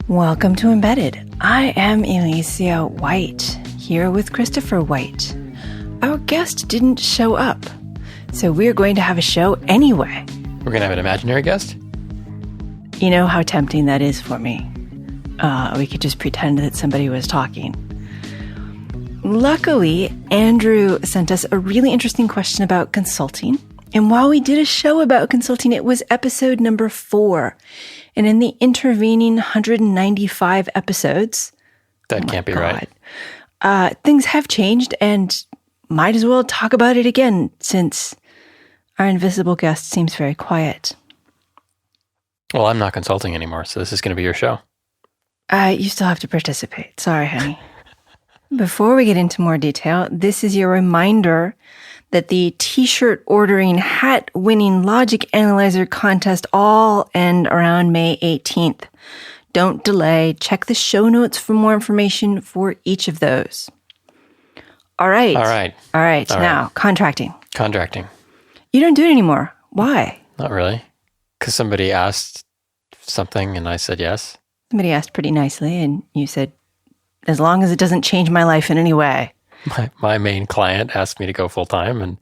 Welcome to Embedded. I am Elecia White, here with Christopher White. Our guest didn't show up, so we're going to have a show anyway. We're going to have an imaginary guest? You know how tempting that is for me. We could just pretend that somebody was talking. Luckily, Andrew sent us a really interesting question about consulting. And while we did a show about consulting, it was episode number 4. And in the intervening 195 episodes... That can't be right. Things have changed, and might as well talk about it again, since our invisible guest seems very quiet. Well, I'm not consulting anymore, so this is going to be your show. You still have to participate. Sorry, honey. Before we get into more detail, this is your reminder that the t-shirt ordering hat winning logic analyzer contest all end around May 18th. Don't delay. Check the show notes for more information for each of those. All right. Now, contracting. You don't do it anymore. Why? Not really. Because somebody asked something and I said yes. Somebody asked pretty nicely and you said, as long as it doesn't change my life in any way. My main client asked me to go full-time, and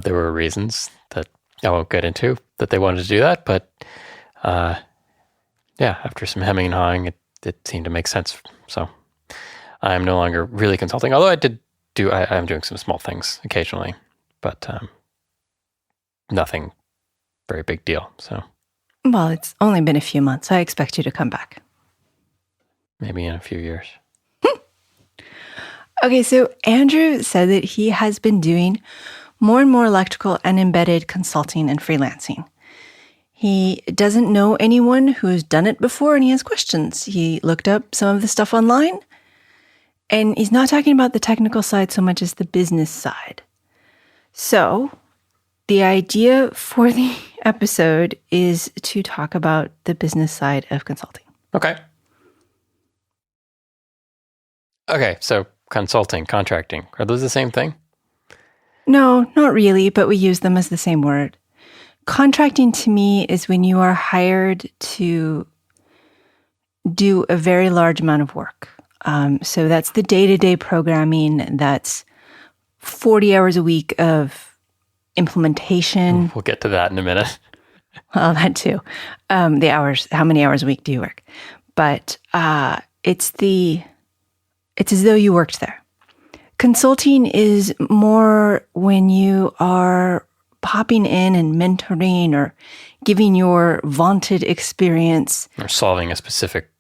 there were reasons that I won't get into that they wanted to do that. But after some hemming and hawing, it seemed to make sense. So I'm no longer really consulting, although I'm doing some small things occasionally, but nothing very big deal. So, well, it's only been a few months. I expect you to come back. Maybe in a few years. Okay, so Andrew said that he has been doing more and more electrical and embedded consulting and freelancing. He doesn't know anyone who's done it before, and he has questions. He looked up some of the stuff online, and he's not talking about the technical side so much as the business side. So the idea for the episode is to talk about the business side of consulting. Okay, so consulting, contracting, are those the same thing? No, not really, but we use them as the same word. Contracting to me is when you are hired to do a very large amount of work. So that's the day-to-day programming. That's 40 hours a week of implementation. We'll get to that in a minute. Well, that too. The hours, how many hours a week do you work? But it's as though you worked there. Consulting is more when you are popping in and mentoring or giving your vaunted experience. Or solving a specific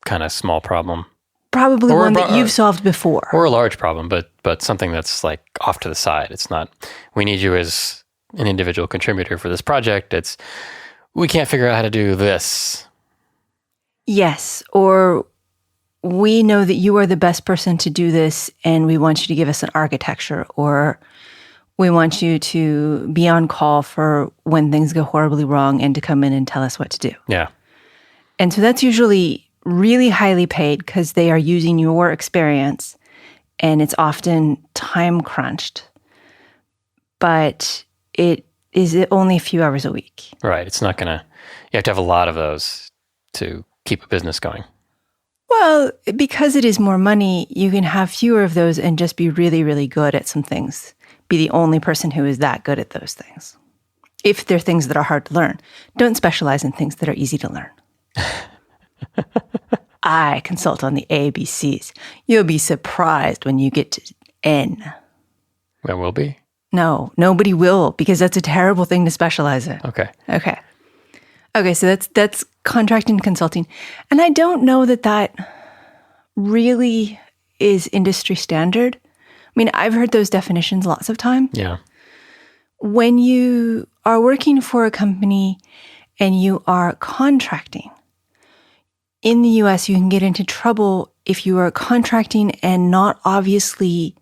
kind of small problem. Probably one that you've solved before. Or a large problem, but something that's like off to the side. It's not, we need you as an individual contributor for this project. It's, we can't figure out how to do this. Yes, or we know that you are the best person to do this, and we want you to give us an architecture, or we want you to be on call for when things go horribly wrong and to come in and tell us what to do. Yeah. And so that's usually really highly paid because they are using your experience, and it's often time crunched. But it is only a few hours a week. Right. It's not going to, you have to have a lot of those to keep a business going. Well, because it is more money, you can have fewer of those and just be really, really good at some things. Be the only person who is that good at those things. If they're things that are hard to learn, don't specialize in things that are easy to learn. I consult on the ABCs. You'll be surprised when you get to N. There will be? No, nobody will, because that's a terrible thing to specialize in. Okay, so that's contracting and consulting. And I don't know that really is industry standard. I mean, I've heard those definitions lots of times. Yeah. When you are working for a company and you are contracting, in the US, you can get into trouble if you are contracting and not obviously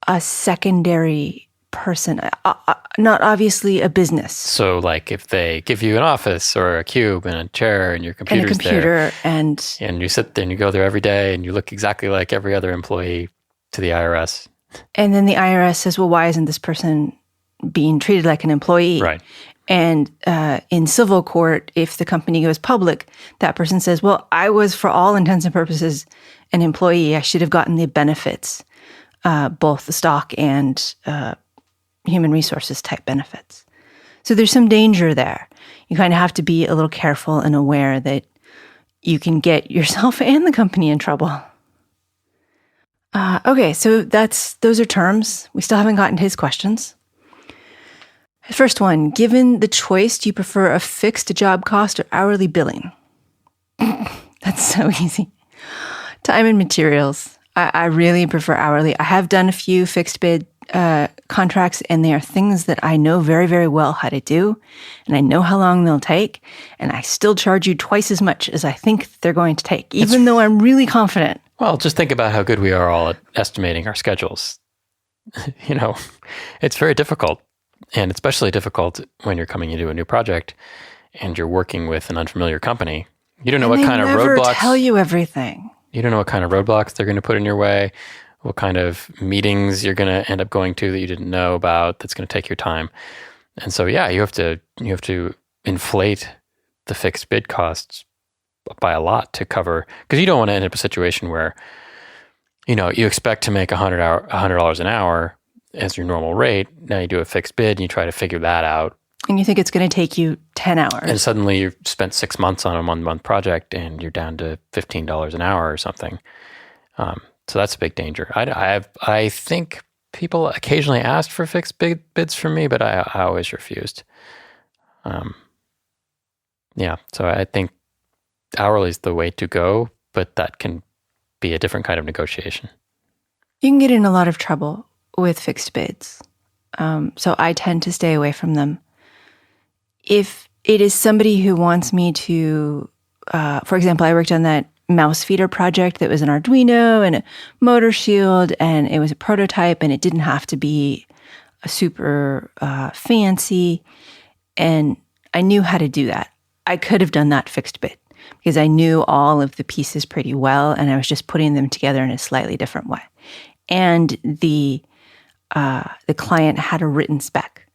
a secondary person, not obviously a business. So like if they give you an office or a cube and a chair and your computer's there, and you sit there and you go there every day and you look exactly like every other employee to the IRS. And then the IRS says, well, why isn't this person being treated like an employee? Right. And in civil court, if the company goes public, that person says, well, I was, for all intents and purposes, an employee. I should have gotten the benefits, both the stock and human resources type benefits. So there's some danger there. You kind of have to be a little careful and aware that you can get yourself and the company in trouble. Okay, so those are terms. We still haven't gotten to his questions. First one, given the choice, do you prefer a fixed job cost or hourly billing? That's so easy. Time and materials. I really prefer hourly. I have done a few fixed bid contracts, and they are things that I know very, very well how to do, and I know how long they'll take, and I still charge you twice as much as I think they're going to take, even though I'm really confident. Well, just think about how good we are all at estimating our schedules. It's very difficult, and especially difficult when you're coming into a new project and you're working with an unfamiliar company. You don't know what kind of roadblocks. They never tell you everything. You don't know what kind of roadblocks they're going to put in your way, what kind of meetings you're going to end up going to that you didn't know about that's going to take your time. And so, yeah, you have to inflate the fixed bid costs by a lot to cover, because you don't want to end up in a situation where, you expect to make $100 an hour as your normal rate. Now you do a fixed bid and you try to figure that out. And you think it's going to take you 10 hours. And suddenly you've spent 6 months on a 1 month project and you're down to $15 an hour or something. So that's a big danger. I think people occasionally asked for fixed bids from me, but I always refused. So I think hourly is the way to go, but that can be a different kind of negotiation. You can get in a lot of trouble with fixed bids. So I tend to stay away from them. If it is somebody who wants me to, for example, I worked on that mouse feeder project that was an Arduino and a motor shield, and it was a prototype, and it didn't have to be a super fancy, and I knew how to do that. I could have done that fixed bid because I knew all of the pieces pretty well, and I was just putting them together in a slightly different way. And the client had a written spec.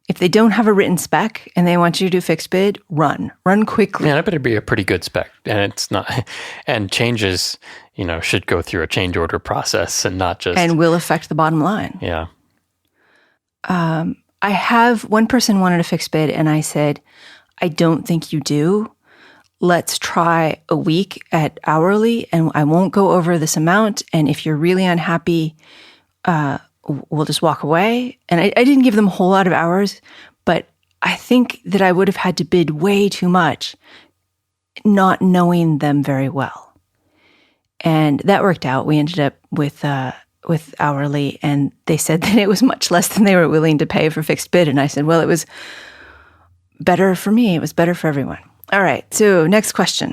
If they don't have a written spec and they want you to do fixed bid, run quickly. Yeah, that better be a pretty good spec, and it's not. And changes, should go through a change order process and not just. And will affect the bottom line. Yeah. I have one person wanted a fixed bid, and I said, I don't think you do. Let's try a week at hourly, and I won't go over this amount. And if you're really unhappy, we'll just walk away. And I didn't give them a whole lot of hours, but I think that I would have had to bid way too much, not knowing them very well. And that worked out. We ended up with hourly, and they said that it was much less than they were willing to pay for fixed bid. And I said, well, it was better for me. It was better for everyone. All right. So next question.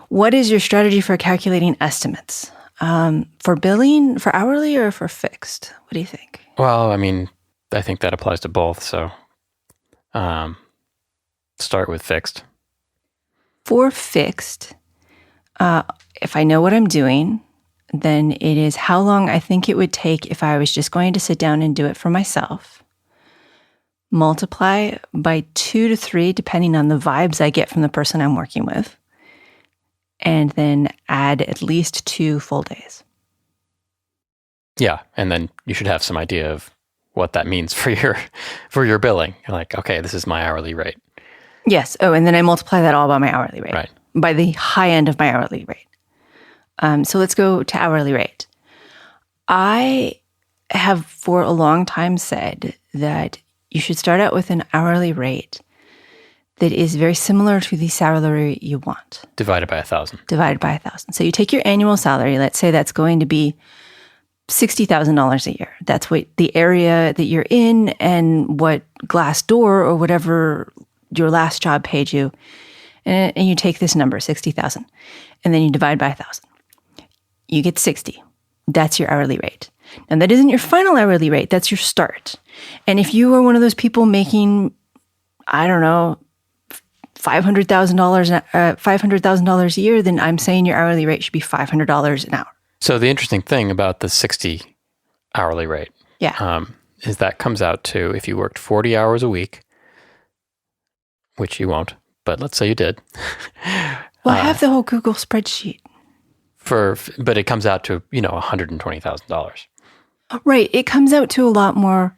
What is your strategy for calculating estimates? For billing, for hourly, or for fixed? What do you think? Well, I think that applies to both. So start with fixed. For fixed, if I know what I'm doing, then it is how long I think it would take if I was just going to sit down and do it for myself. Multiply by 2 to 3, depending on the vibes I get from the person I'm working with. And then add at least 2 full days. Yeah, and then you should have some idea of what that means for your billing. You're like, okay, this is my hourly rate. Yes. Oh, and then I multiply that all by my hourly rate. Right. By the high end of my hourly rate. So let's go to hourly rate. I have for a long time said that you should start out with an hourly rate that is very similar to the salary you want. Divided by 1,000. Divided by 1,000. So you take your annual salary, let's say that's going to be $60,000 a year. That's what the area that you're in and what Glassdoor or whatever your last job paid you. And you take this number, 60,000, and then you divide by 1,000. You get 60. That's your hourly rate. Now that isn't your final hourly rate. That's your start. And if you are one of those people making, I don't know, $500,000 a year, then I'm saying your hourly rate should be $500 an hour. So the interesting thing about the 60 hourly rate, is that comes out to if you worked 40 hours a week which you won't, but let's say you did. Well, I have the whole Google spreadsheet. But it comes out to, $120,000. Right. It comes out to a lot more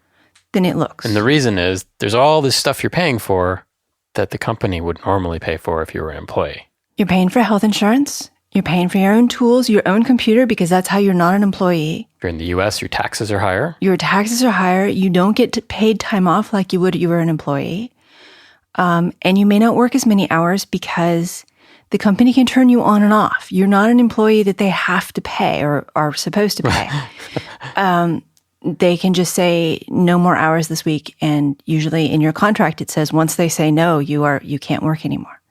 than it looks. And the reason is there's all this stuff you're paying for that the company would normally pay for if you were an employee. You're paying for health insurance. You're paying for your own tools, your own computer, because that's how you're not an employee. If you're in the U.S., your taxes are higher. Your taxes are higher. You don't get paid time off like you would if you were an employee. And you may not work as many hours because the company can turn you on and off. You're not an employee that they have to pay or are supposed to pay. They can just say no more hours this week. And usually in your contract, it says once they say no, you can't work anymore.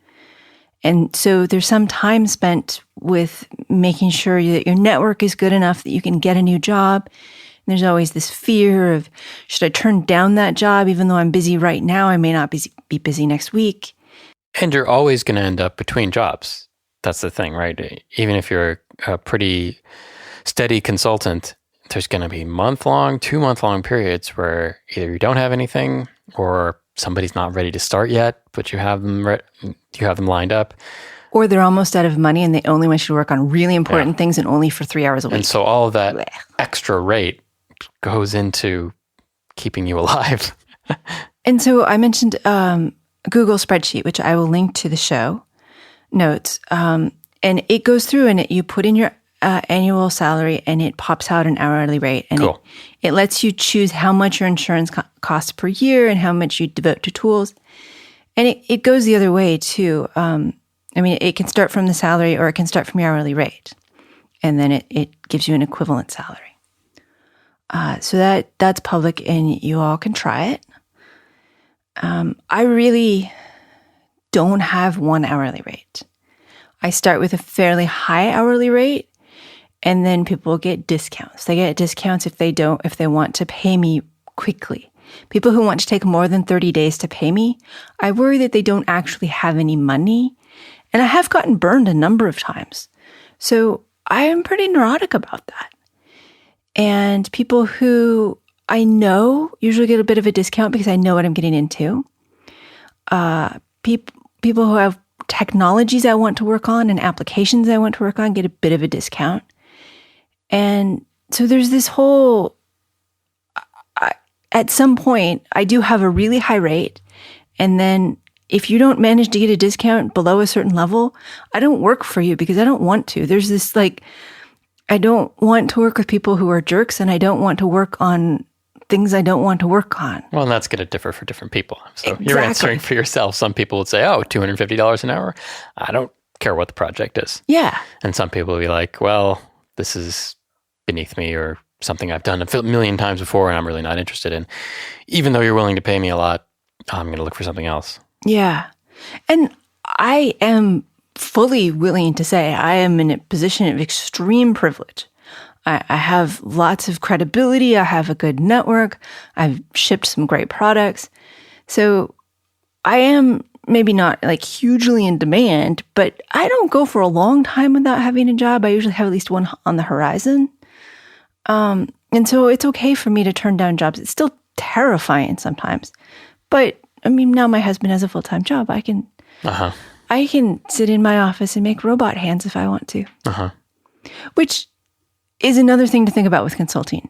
And so there's some time spent with making sure that your network is good enough that you can get a new job. And there's always this fear of, should I turn down that job even though I'm busy right now? I may not be busy next week. And you're always going to end up between jobs. That's the thing, right? Even if you're a pretty steady consultant, there's going to be month-long, 2-month-long periods where either you don't have anything or somebody's not ready to start yet, but you have them lined up. Or they're almost out of money and they only want you to work on really important things and only for 3 hours a week. And so all of that extra rate goes into keeping you alive. And so I mentioned Google spreadsheet, which I will link to the show notes. And it goes through and you put in your annual salary and it pops out an hourly rate. And cool. It lets you choose how much your insurance costs per year and how much you devote to tools. And it goes the other way too. It can start from the salary or it can start from your hourly rate. And then it gives you an equivalent salary. So that's public and you all can try it. I really don't have one hourly rate. I start with a fairly high hourly rate, and then people get discounts. They get discounts if they want to pay me quickly. People who want to take more than 30 days to pay me, I worry that they don't actually have any money. And I have gotten burned a number of times. So I am pretty neurotic about that. And people who I know usually get a bit of a discount because I know what I'm getting into. People who have technologies I want to work on and applications I want to work on get a bit of a discount. And so there's this whole, at some point, I do have a really high rate. And then if you don't manage to get a discount below a certain level, I don't work for you because I don't want to. There's this I don't want to work with people who are jerks and I don't want to work on things I don't want to work on. Well, and that's going to differ for different people. So exactly. You're answering for yourself. Some people would say, $250 an hour. I don't care what the project is. Yeah. And some people will be like, well, this is beneath me or something I've done a million times before and I'm really not interested in. Even though you're willing to pay me a lot, I'm going to look for something else. Yeah. And I am fully willing to say I am in a position of extreme privilege. I have lots of credibility. I have a good network. I've shipped some great products. So I am maybe not hugely in demand, but I don't go for a long time without having a job. I usually have at least one on the horizon. And so it's okay for me to turn down jobs. It's still terrifying sometimes. But now my husband has a full-time job. I can sit in my office and make robot hands if I want to. Which is another thing to think about with consulting.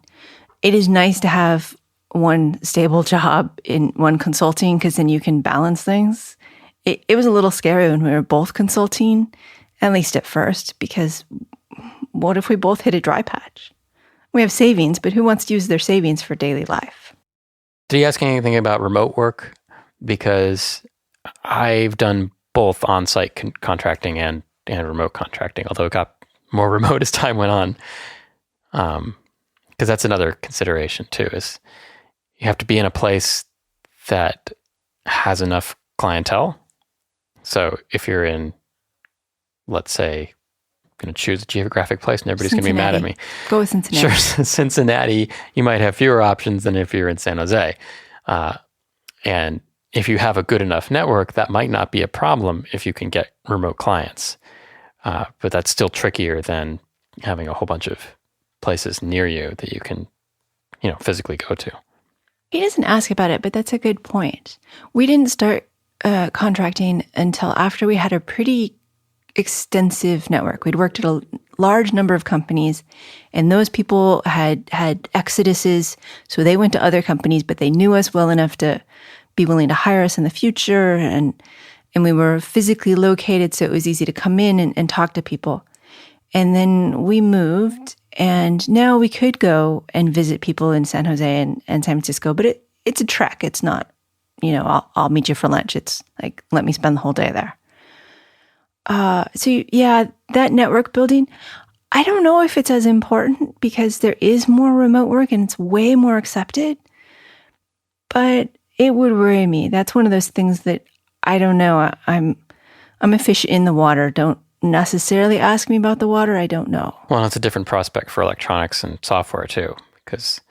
It is nice to have one stable job in one consulting because then you can balance things. It was a little scary when we were both consulting, at least at first, because what if we both hit a dry patch? We have savings, but who wants to use their savings for daily life? Did he ask anything about remote work? Because I've done both on-site contracting and remote contracting, although it got more remote as time went on. Because that's another consideration too, is you have to be in a place that has enough clientele. So if you're in, let's say, I'm going to choose a geographic place and everybody's going to be mad at me. Go with Cincinnati. Sure, Cincinnati, you might have fewer options than if you're in San Jose. And if you have a good enough network, that might not be a problem if you can get remote clients. But that's still trickier than having a whole bunch of places near you that you can, physically go to. He doesn't ask about it, but that's a good point. We didn't start contracting until after we had a pretty extensive network. We'd worked at a large number of companies, and those people had exoduses, so they went to other companies, but they knew us well enough to be willing to hire us in the future, and we were physically located, so it was easy to come in and talk to people. And then we moved, and now we could go and visit people in San Jose and San Francisco, but it's a trek. It's not, I'll meet you for lunch. It's like, let me spend the whole day there. So yeah, that network building, I don't know if it's as important because there is more remote work and it's way more accepted, but it would worry me. That's one of those things that I don't know. I'm a fish in the water. Don't necessarily ask me about the water. I don't know. Well, it's a different prospect for electronics and software too, because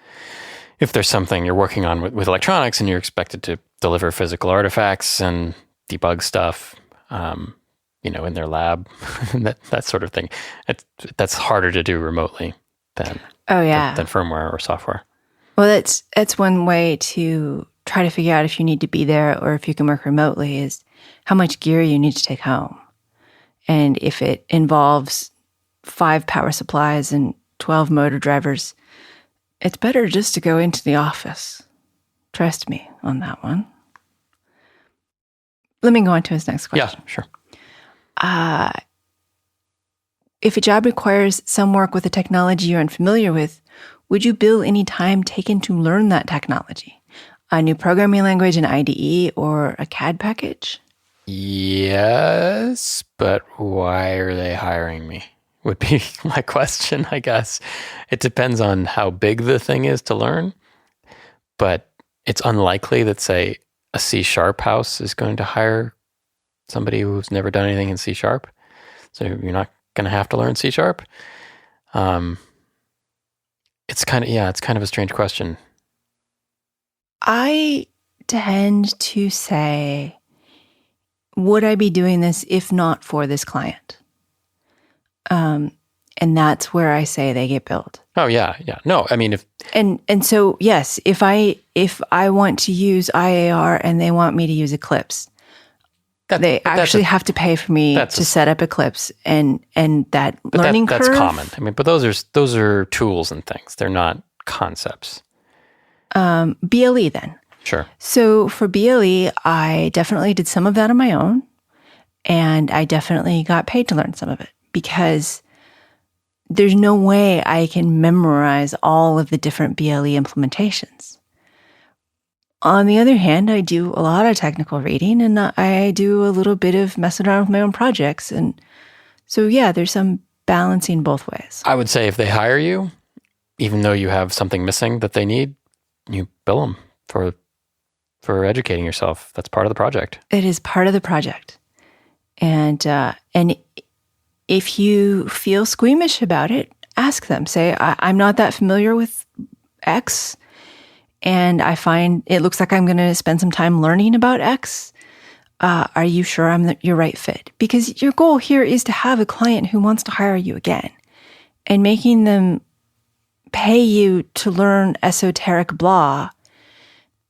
if there's something you're working on with electronics and you're expected to deliver physical artifacts and debug stuff, in their lab, that sort of thing, that's harder to do remotely than firmware or software. Well, that's one way to try to figure out if you need to be there or if you can work remotely is how much gear you need to take home. And if it involves 5 power supplies and 12 motor drivers, it's better just to go into the office. Trust me on that one. Let me go on to his next question. Yeah, sure. If a job requires some work with a technology you're unfamiliar with, would you bill any time taken to learn that technology? A new programming language, an IDE, or a CAD package? Yes, but why are they hiring me? Would be my question, I guess. It depends on how big the thing is to learn, but it's unlikely that, say, a C# house is going to hire somebody who's never done anything in C#. So you're not going to have to learn C#. It's kind of a strange question. I tend to say, would I be doing this if not for this client? And that's where I say they get billed. Oh yeah. No, I mean, and so yes, if I want to use IAR and they want me to use Eclipse, they actually have to pay for me to set up Eclipse and that learning curve. That's common. I mean, but those are tools and things. They're not concepts. BLE then. Sure. So for BLE, I definitely did some of that on my own, and I definitely got paid to learn some of it because there's no way I can memorize all of the different BLE implementations. On the other hand, I do a lot of technical reading and I do a little bit of messing around with my own projects. And so, yeah, there's some balancing both ways. I would say if they hire you, even though you have something missing that they need, you bill them for educating yourself. That's part of the project. It is part of the project. And if you feel squeamish about it, ask them. Say, I'm not that familiar with X, and I find it looks like I'm going to spend some time learning about X. Are you sure I'm your right fit? Because your goal here is to have a client who wants to hire you again, and making them pay you to learn esoteric blah,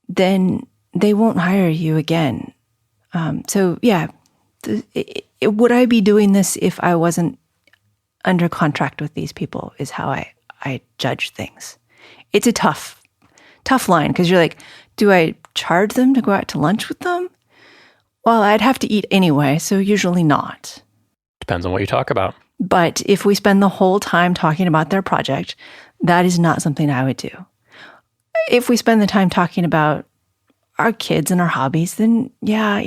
then they won't hire you again. So yeah, would I be doing this if I wasn't under contract with these people is how I judge things. It's a tough line because you're like, do I charge them to go out to lunch with them? Well, I'd have to eat anyway, so usually not. Depends on what you talk about. But if we spend the whole time talking about their project, that is not something I would do. If we spend the time talking about our kids and our hobbies, then yeah,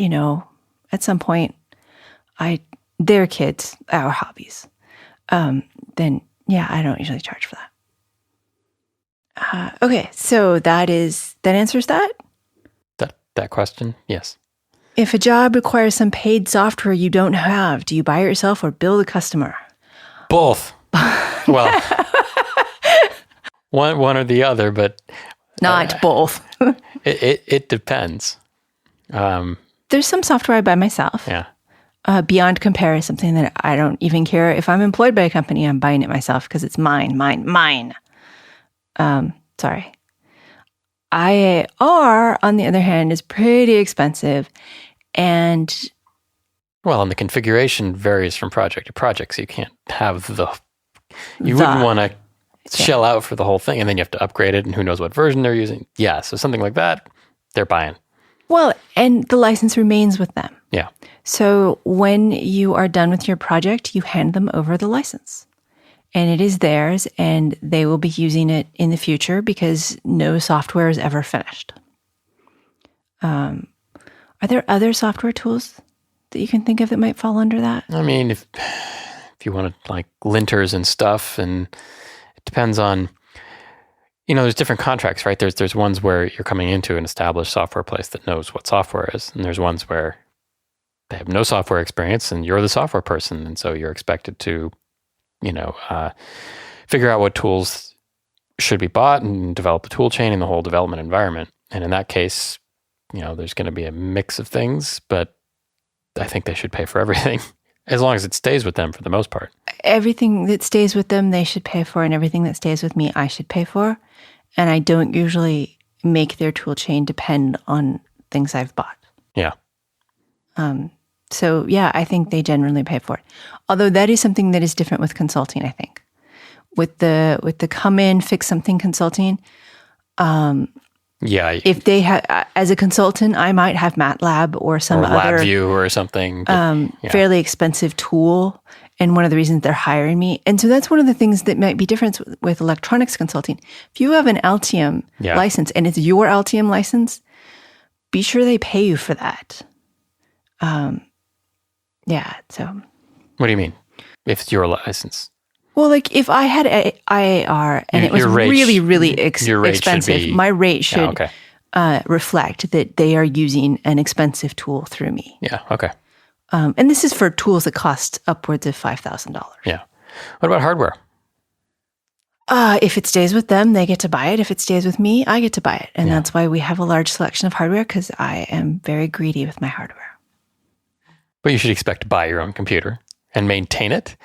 at some point, their kids, our hobbies, then yeah, I don't usually charge for that. Okay, so that answers that? That question, yes. If a job requires some paid software you don't have, do you buy it yourself or bill the customer? Both. Well, one or the other, but not both. It depends. There's some software I buy myself. Yeah. Beyond Compare is something that I don't even care. If I'm employed by a company, I'm buying it myself because it's mine. Sorry. IAR, on the other hand, is pretty expensive. And the configuration varies from project to project, so you can't have you wouldn't want to shell out for the whole thing, and then you have to upgrade it, and who knows what version they're using. Yeah, so something like that, they're buying. Well, and the license remains with them. Yeah. So when you are done with your project, you hand them over the license. And it is theirs, and they will be using it in the future because no software is ever finished. Are there other software tools that you can think of that might fall under that? I mean, if you want to like linters and stuff, and it depends on, there's different contracts, right? There's ones where you're coming into an established software place that knows what software is, and there's ones where they have no software experience, and you're the software person, and so you're expected to, figure out what tools should be bought and develop a tool chain in the whole development environment. And in that case, there's going to be a mix of things, but I think they should pay for everything as long as it stays with them for the most part. Everything that stays with them, they should pay for, and everything that stays with me, I should pay for. And I don't usually make their tool chain depend on things I've bought. Yeah. So yeah, I think they generally pay for it. Although that is something that is different with consulting, I think. With the come in, fix something consulting, if they have, as a consultant, I might have MATLAB or some other LabVIEW or something, fairly expensive tool. And one of the reasons they're hiring me. And so that's one of the things that might be different with electronics consulting. If you have an Altium license and it's your Altium license, be sure they pay you for that. So. What do you mean? If it's your license? Well, like if I had IAR and it was really, really expensive, my rate should reflect that they are using an expensive tool through me. Yeah, okay. And this is for tools that cost upwards of $5,000. Yeah. What about hardware? If it stays with them, they get to buy it. If it stays with me, I get to buy it. And that's why we have a large selection of hardware, because I am very greedy with my hardware. But you should expect to buy your own computer and maintain it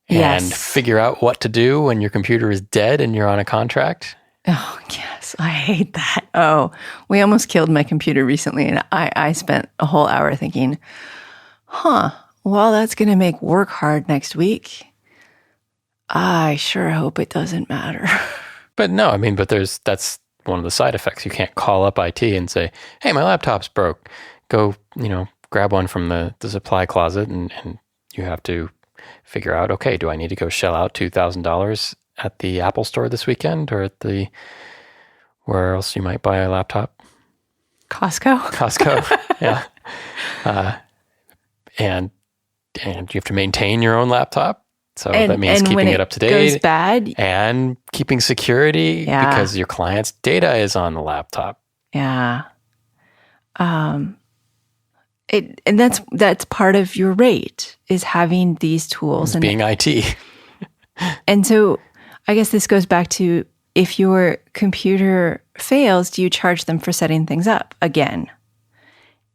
and figure out what to do when your computer is dead and you're on a contract. Oh, yes. I hate that. Oh, we almost killed my computer recently, and I spent a whole hour thinking, well, that's going to make work hard next week. I sure hope it doesn't matter. But no, I mean, that's one of the side effects. You can't call up IT and say, hey, my laptop's broke. Go, grab one from the supply closet, and you have to figure out, okay, do I need to go shell out $2,000 at the Apple store this weekend, or at where else you might buy a laptop? Costco, yeah. And you have to maintain your own laptop. So that means keeping it up to date. Goes bad, and keeping security because your client's data is on the laptop. Yeah. And that's part of your rate, is having these tools and being IT. And so I guess this goes back to, if your computer fails, do you charge them for setting things up again?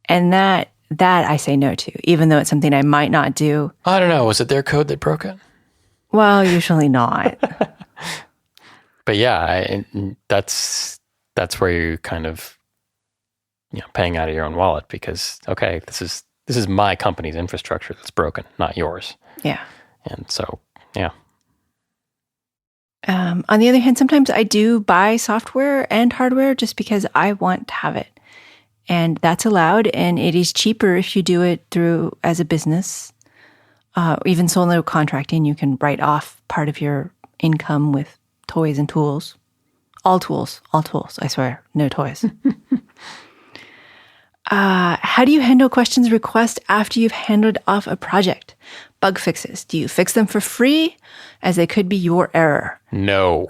And that I say no to, even though it's something I might not do. I don't know. Was it their code that broke it? Well, usually not. But yeah, that's where you kind of paying out of your own wallet, because okay, this is my company's infrastructure that's broken, not yours. Yeah. And so yeah. On the other hand, sometimes I do buy software and hardware just because I want to have it. And that's allowed, and it is cheaper if you do it through as a business. Even solo contracting, you can write off part of your income with toys and tools. All tools, I swear, no toys. How do you handle questions requests after you've handed off a project? Bug fixes. Do you fix them for free, as they could be your error? No.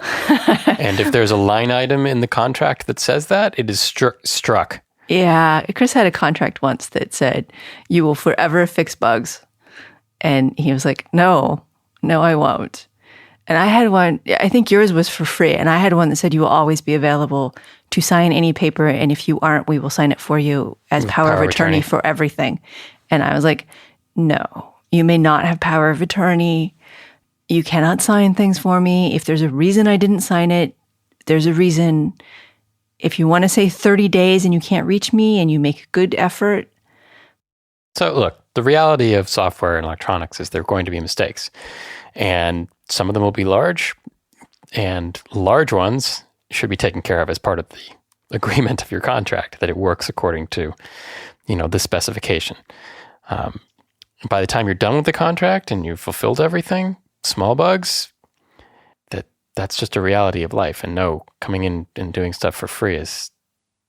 And if there's a line item in the contract that says that, it is struck. Yeah. Chris had a contract once that said, you will forever fix bugs. And he was like, no, I won't. And I had one, I think yours was for free. And I had one that said, you will always be available to sign any paper. And if you aren't, we will sign it for you as power of attorney for everything. And I was like, no, you may not have power of attorney. You cannot sign things for me. If there's a reason I didn't sign it, there's a reason. If you want to say 30 days and you can't reach me and you make a good effort, So look, the reality of software and electronics is there are going to be mistakes. And some of them will be large, and large ones should be taken care of as part of the agreement of your contract, that it works according to, the specification. By the time you're done with the contract and you've fulfilled everything, small bugs, that's just a reality of life. And no, coming in and doing stuff for free is...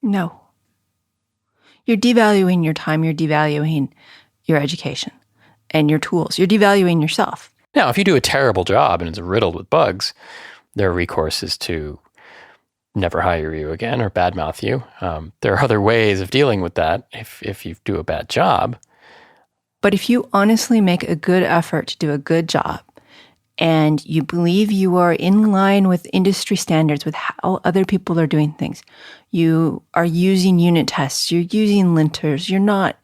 No. You're devaluing your time. You're devaluing your education and your tools. You're devaluing yourself. Now, if you do a terrible job and it's riddled with bugs, there are recourses to never hire you again or badmouth you. There are other ways of dealing with that if you do a bad job. But if you honestly make a good effort to do a good job and you believe you are in line with industry standards, with how other people are doing things, you are using unit tests, you're using linters, you're not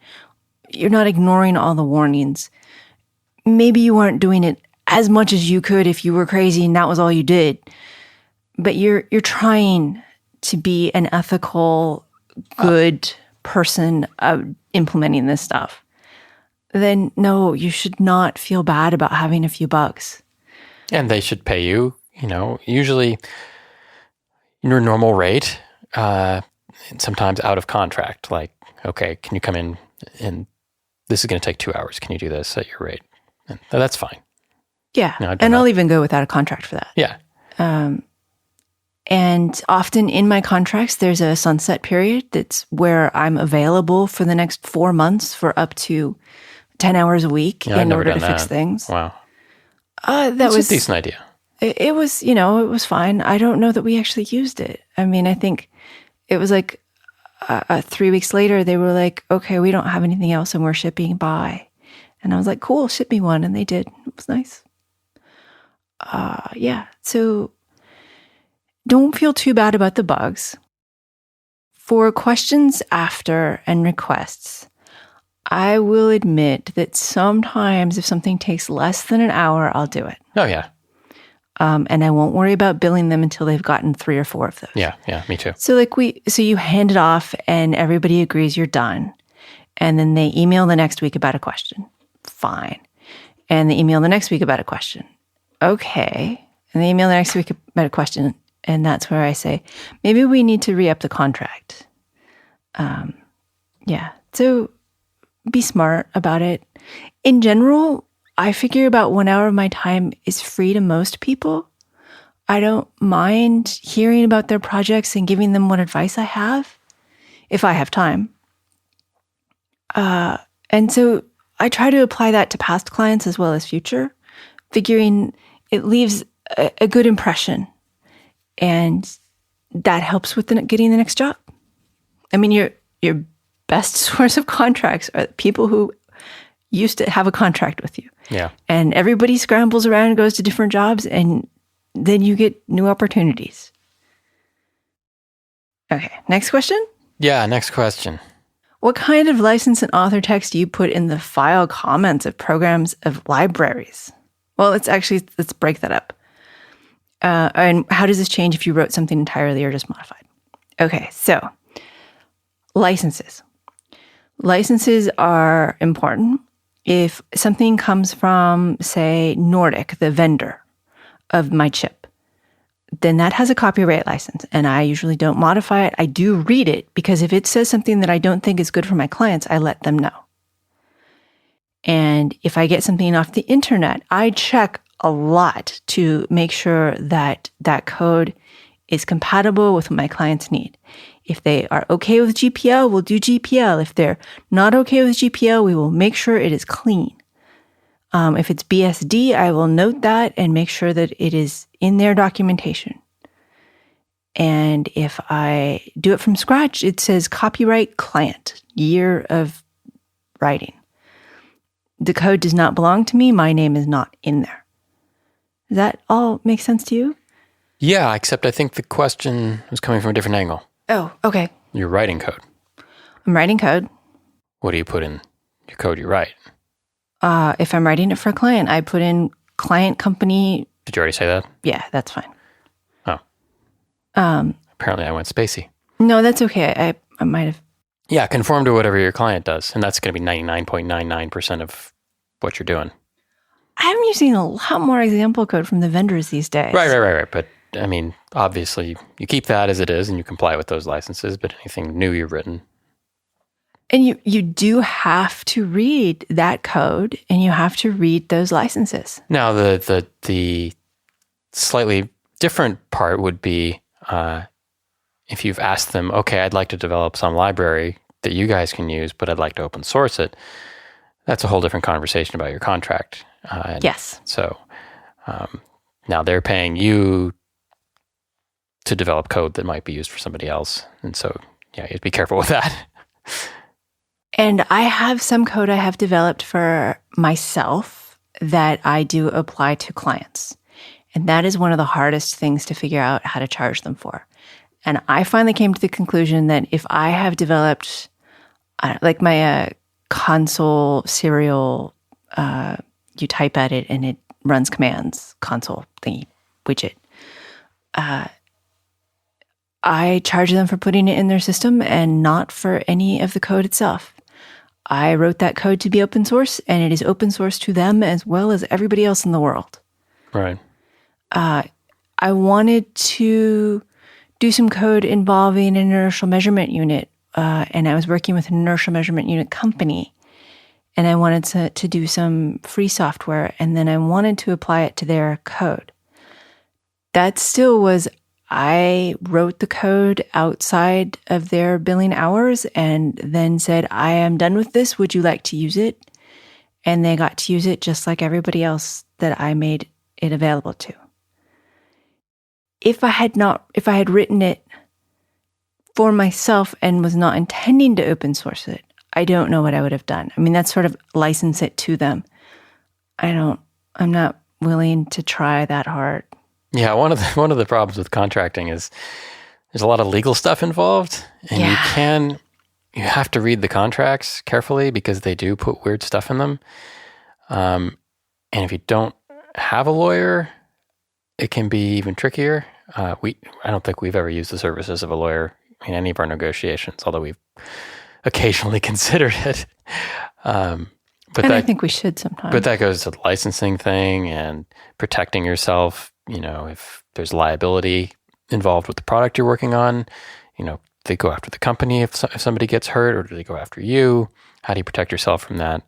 ignoring all the warnings. Maybe you aren't doing it as much as you could if you were crazy and that was all you did. But you're trying to be an ethical, good person implementing this stuff. Then no, you should not feel bad about having a few bugs. And they should pay you, usually your normal rate, sometimes out of contract. Like, okay, can you come in and this is going to take 2 hours. Can you do this at your rate? And that's fine. Yeah, and I'll even go without a contract for that. Yeah. And often in my contracts, there's a sunset period that's where I'm available for the next 4 months for up to 10 hours a week in order to fix things. Wow. That was a decent idea. It was, it was fine. I don't know that we actually used it. I mean, I think it was like 3 weeks later, they were like, okay, we don't have anything else and we're shipping by. And I was like, cool, ship me one. And they did. It was nice. Yeah. So don't feel too bad about the bugs. For questions after and requests, I will admit that sometimes if something takes less than an hour, I'll do it. Oh, yeah. And I won't worry about billing them until they've gotten 3 or 4 of those. Yeah, me too. So you hand it off and everybody agrees you're done. And then they email the next week about a question. Fine. And they email the next week about a question. Okay. And they email the next week about a question. And that's where I say, maybe we need to re-up the contract. Yeah. So be smart about it. In general, I figure about 1 hour of my time is free to most people. I don't mind hearing about their projects and giving them what advice I have, if I have time. And so I try to apply that to past clients as well as future, figuring it leaves a good impression. And that helps with getting the next job. I mean, your best source of contracts are the people who used to have a contract with you. Yeah. And everybody scrambles around and goes to different jobs, and then you get new opportunities. Okay, next question? Yeah, next question. What kind of license and author text do you put in the file comments of programs of libraries? Well, let's break that up. And how does this change if you wrote something entirely or just modified? Okay, so licenses. Licenses are important. If something comes from, say, Nordic, the vendor of my chip, then that has a copyright license, and I usually don't modify it. I do read it, because if it says something that I don't think is good for my clients, I let them know. And if I get something off the internet, I check a lot to make sure that that code is compatible with what my clients need. If they are okay with GPL, we'll do GPL. If they're not okay with GPL, we will make sure it is clean. If it's BSD, I will note that and make sure that it is in their documentation. And if I do it from scratch, it says copyright client, year of writing. The code does not belong to me. My name is not in there. Does that all make sense to you? Yeah, except I think the question was coming from a different angle. Oh, okay. You're writing code. I'm writing code. What do you put in your code you write? If I'm writing it for a client, I put in client company. Did you already say that? Yeah, that's fine. Oh. Apparently I went spacey. No, that's okay. I might have. Yeah, conform to whatever your client does. And that's going to be 99.99% of what you're doing. I'm using a lot more example code from the vendors these days. Right. But I mean, obviously, you keep that as it is and you comply with those licenses, but anything new you've written. And you do have to read that code and you have to read those licenses. Now, the slightly different part would be if you've asked them, okay, I'd like to develop some library that you guys can use, but I'd like to open source it. That's a whole different conversation about your contract. Yes. So now they're paying you to develop code that might be used for somebody else. And so, yeah, you have to be careful with that. And I have some code I have developed for myself that I do apply to clients. And that is one of the hardest things to figure out how to charge them for. And I finally came to the conclusion that if I have developed, like my console serial, you type at it and it runs commands, console thingy, widget. I charge them for putting it in their system and not for any of the code itself. I wrote that code to be open source, and it is open source to them as well as everybody else in the world. Right. I wanted to do some code involving an inertial measurement unit, and I was working with an inertial measurement unit company, and I wanted to do some free software, and then I wanted to apply it to their code. That still was, I wrote the code outside of their billing hours and then said, I am done with this. Would you like to use it? And they got to use it just like everybody else that I made it available to. If I had written it for myself and was not intending to open source it, I don't know what I would have done. I mean, that's sort of license it to them. I'm not willing to try that hard. Yeah, one of the problems with contracting is there's a lot of legal stuff involved, and you have to read the contracts carefully because they do put weird stuff in them. And if you don't have a lawyer, it can be even trickier. I don't think we've ever used the services of a lawyer in any of our negotiations, although we've occasionally considered it. I think we should sometimes. But that goes to the licensing thing and protecting yourself. You know, if there's liability involved with the product you're working on, you know, they go after the company if somebody gets hurt, or do they go after you? How do you protect yourself from that?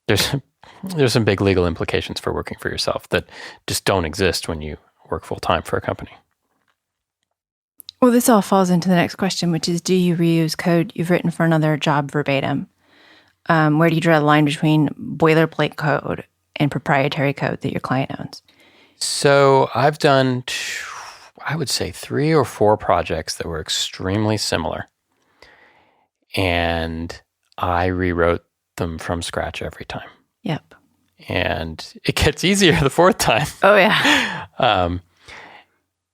There's some big legal implications for working for yourself that just don't exist when you work full time for a company. Well, this all falls into the next question, which is, do you reuse code you've written for another job verbatim? Where do you draw the line between boilerplate code and proprietary code that your client owns? So I've done, I would say 3 or 4 projects that were extremely similar. And I rewrote them from scratch every time. Yep. And it gets easier the 4th time. Oh, yeah.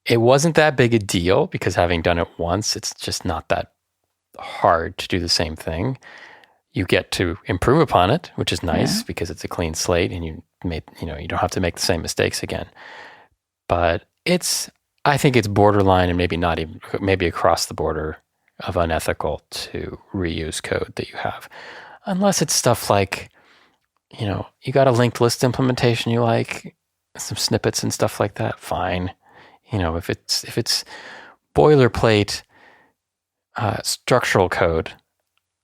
It wasn't that big a deal because having done it once, it's just not that hard to do the same thing. You get to improve upon it, which is nice because it's a clean slate and you don't have to make the same mistakes again. But I think it's borderline and maybe across the border of unethical to reuse code that you have. Unless it's stuff like, you got a linked list implementation you like, some snippets and stuff like that, fine. If it's boilerplate structural code,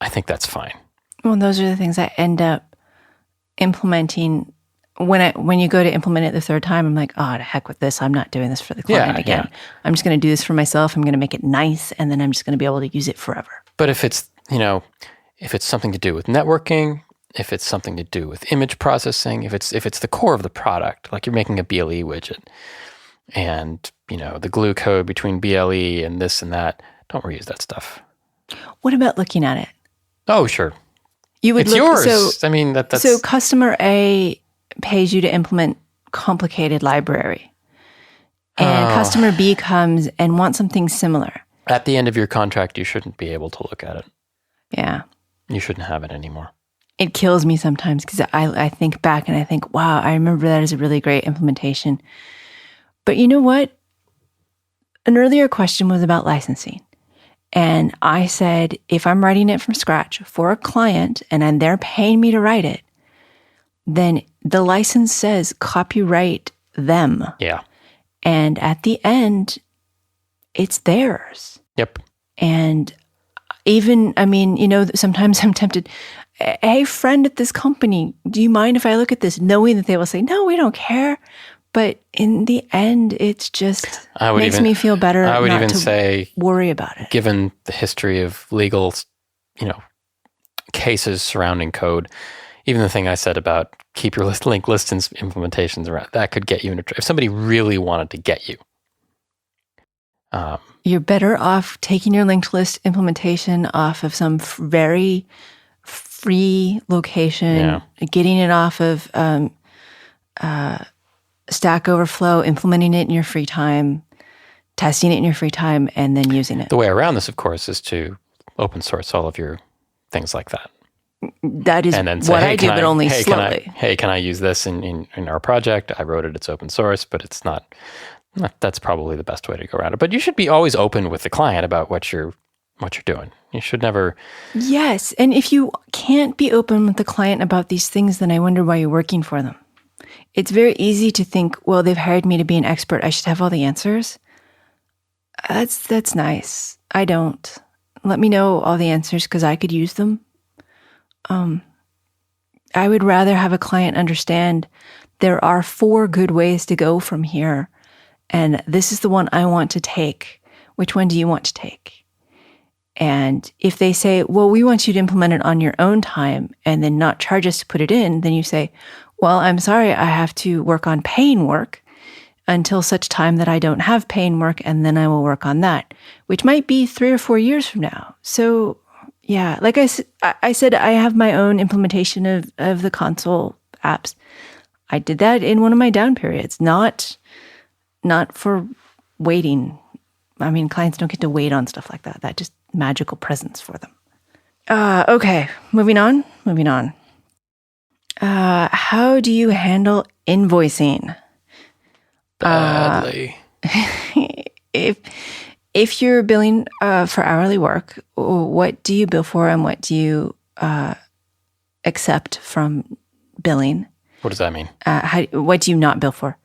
I think that's fine. Well, those are the things I end up implementing. When you go to implement it the 3rd time, I'm like, oh, to heck with this. I'm not doing this for the client again. Yeah. I'm just going to do this for myself. I'm going to make it nice, and then I'm just going to be able to use it forever. But if it's something to do with networking, if it's something to do with image processing, if it's the core of the product, like you're making a BLE widget, and the glue code between BLE and this and that, don't reuse that stuff. What about looking at it? Oh, sure. It's yours. I mean, that's... So customer A pays you to implement complicated library. And customer B comes and wants something similar. At the end of your contract, you shouldn't be able to look at it. Yeah. You shouldn't have it anymore. It kills me sometimes because I think back and I think, wow, I remember that as a really great implementation. But you know what? An earlier question was about licensing. And I said, if I'm writing it from scratch for a client and then they're paying me to write it, then the license says copyright them. Yeah. And at the end, it's theirs. Yep. And even, I mean, you know, sometimes I'm tempted, hey, friend at this company, do you mind if I look at this? Knowing that they will say, no, we don't care. But in the end, it's just makes me feel better. I would not even to say, worry about it. Given the history of legal, cases surrounding code, even the thing I said about keep your linked list implementations around, that could get you in if somebody really wanted to get you. You're better off taking your linked list implementation off of some very free location, getting it off of Stack Overflow, implementing it in your free time, testing it in your free time, and then using it. The way around this, of course, is to open source all of your things like that. That is and then say, what I do, but only slowly. Can I use this in our project? I wrote it, it's open source, but it's not. That's probably the best way to go around it. But you should be always open with the client about what you're doing. You should never. Yes. And if you can't be open with the client about these things, then I wonder why you're working for them. It's very easy to think, well, they've hired me to be an expert. I should have all the answers. That's nice. I don't. Let me know all the answers because I could use them. I would rather have a client understand there are 4 good ways to go from here. And this is the one I want to take. Which one do you want to take? And if they say, well, we want you to implement it on your own time and then not charge us to put it in, then you say, well, I'm sorry, I have to work on paying work until such time that I don't have paying work, and then I will work on that, which might be 3 or 4 years from now. So, yeah, like I said, I have my own implementation of the console apps. I did that in one of my down periods, not for waiting. I mean, clients don't get to wait on stuff like that. That just magical presence for them. Okay, moving on. How do you handle invoicing? Badly. If you're billing for hourly work, what do you bill for and what do you accept from billing? What does that mean? What do you not bill for?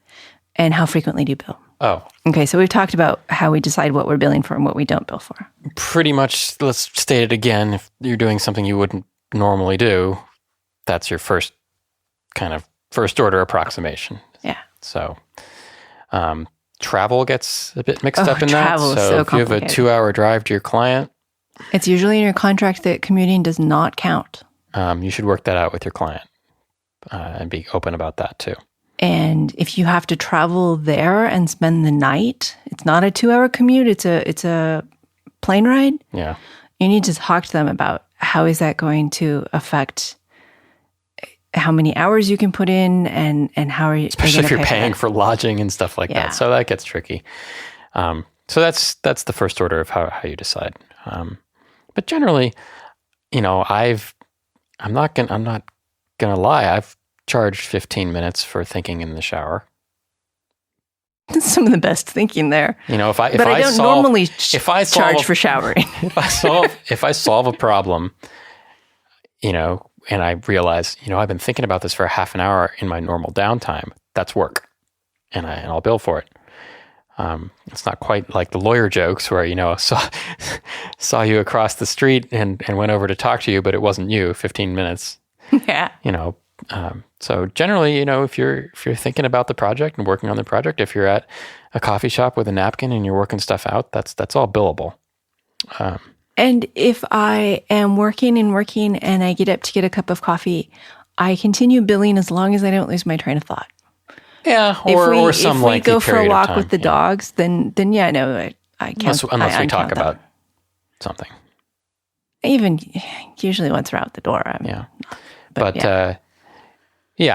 And how frequently do you bill? Oh. Okay, so we've talked about how we decide what we're billing for and what we don't bill for. Pretty much, let's state it again. If you're doing something you wouldn't normally do, that's your first order approximation. Yeah. So travel gets a bit mixed up in that. So if you have a 2-hour drive to your client, it's usually in your contract that commuting does not count. You should work that out with your client and be open about that too. And if you have to travel there and spend the night, it's not a 2-hour commute, it's a plane ride. Yeah. You need to talk to them about how is that going to affect how many hours you can put in and how are you... Especially if you're paying for lodging and stuff like that. So that gets tricky. So that's the first order of how you decide. But generally, I'm not gonna lie, I've charged 15 minutes for thinking in the shower. That's some of the best thinking there. If I don't normally charge for showering. if I solve a problem, and I realize, I've been thinking about this for half an hour in my normal downtime, that's work, and I'll bill for it. It's not quite like the lawyer jokes where, saw you across the street and went over to talk to you, but it wasn't you. 15 minutes. Yeah. So generally, if you're thinking about the project and working on the project, if you're at a coffee shop with a napkin and you're working stuff out, that's all billable. And if I am working and I get up to get a cup of coffee, I continue billing as long as I don't lose my train of thought. Yeah, or some lengthy period of time. If we go for a walk with the dogs, then yeah, no, I can't. Unless we talk about something. Even usually once we're out the door.